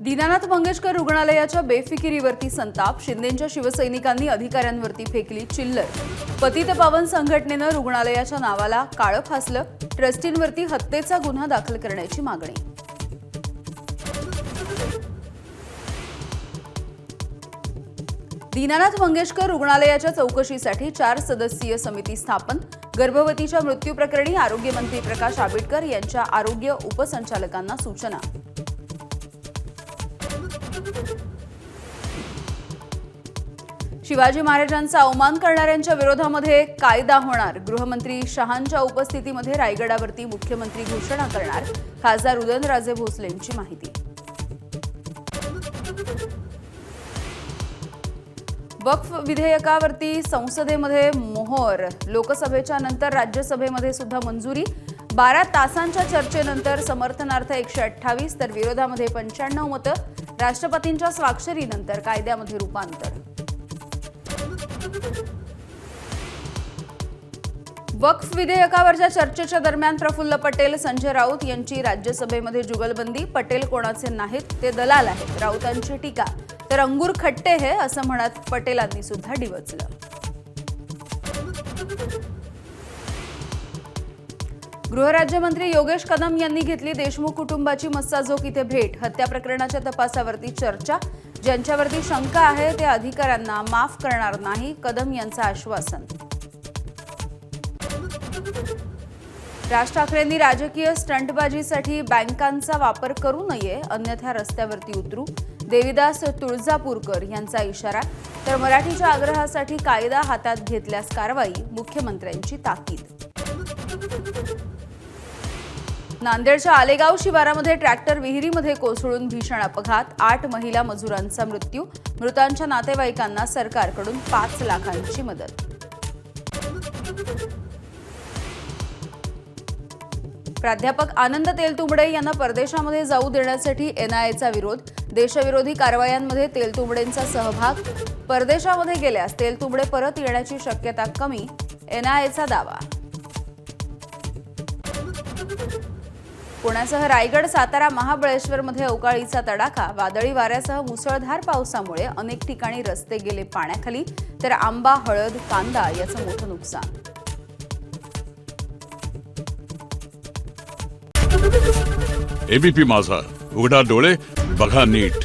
दीनानाथ मंगेशकर रुग्णालयाच्या बेफिकिरीवरती संताप. शिंदेंच्या शिवसैनिकांनी अधिकाऱ्यांवरती फेकली चिल्लर. पतितपावन संघटनेनं रुग्णालयाच्या नावाला काळं फासलं. ट्रस्टींवरती हत्येचा गुन्हा दाखल करण्याची मागणी. दीनानाथ मंगेशकर रुग्णालयाच्या चौकशीसाठी 4 सदस्यीय समिती स्थापन. गर्भवतीच्या मृत्यू प्रकरणी आरोग्यमंत्री प्रकाश आंबेडकर यांच्या आरोग्य उपसंचालकांना सूचना. शिवाजी महाराजांचा अवमान करणाऱ्यांच्या विरोधामध्ये कायदा होणार. गृहमंत्री शहांच्या उपस्थितीमध्ये रायगडावरती मुख्यमंत्री घोषणा करणार. खासदार उदयनराजे भोसलेंची माहिती. वक्फ विधेयकावरती संसदेमध्ये मोहर. लोकसभेच्या नंतर राज्यसभेमध्ये सुद्धा मंजुरी. 12 तासांच्या चर्चेनंतर समर्थनार्थ 128 तर विरोधामध्ये 95 मतं. राष्ट्रपतींच्या स्वाक्षरीनंतर कायद्यामध्ये रूपांतर. वक्फ विधेयकावरच्या चर्चेच्या दरम्यान प्रफुल्ल पटेल, संजय राऊत यांची राज्यसभेमध्ये जुगलबंदी. पटेल कोणाचे नाहीत, ते दलाल आहेत, राऊतांची टीका. तर अंगूर खट्टे हे असं म्हणत पटेलांनी सुद्धा डिवचलं. गृहराज्यमंत्री योगेश कदम यांनी घेतली देशमुख कुटुंबाची मस्साजोग इथे भेट. हत्या प्रकरणाच्या तपासावरती चर्चा. ज्यांच्यावरती शंका आहे ते अधिकाऱ्यांना माफ करणार नाही, कदम यांचं आश्वासन. राज ठाकरेंनी राजकीय स्टंटबाजीसाठी बँकांचा वापर करू नये, अन्यथा रस्त्यावरती उतरू. देविदास तुळजापूरकर यांचा इशारा. तर मराठीच्या आग्रहासाठी कायदा हातात घेतल्यास कारवाई, मुख्यमंत्र्यांची ताकीद. नांदेडच्या आलेगाव शिवारामध्ये ट्रॅक्टर विहिरीमध्ये कोसळून भीषण अपघात. 8 महिला मजुरांचा मृत्यू. मृतांच्या नातेवाईकांना सरकारकडून 5 लाखांची मदत. प्राध्यापक आनंद तेलतुंबडे यांना परदेशामध्ये जाऊ देण्यासाठी एनआयएचा विरोध. देशविरोधी कारवायांमध्ये तेलतुंबडेंचा सहभाग. परदेशामध्ये गेल्यास तेलतुंबडे परत येण्याची शक्यता कमी, एनआयएचा दावा. पुण्यासह रायगड, सातारा, महाबळेश्वरमध्ये अवकाळीचा तडाखा. वादळी वाऱ्यासह मुसळधार पावसामुळे अनेक ठिकाणी रस्ते गेले पाण्याखाली. तर आंबा, हळद, कांदा याचं मोठं नुकसान. एबीपी माझा, उघडा डोळे बघा नीट.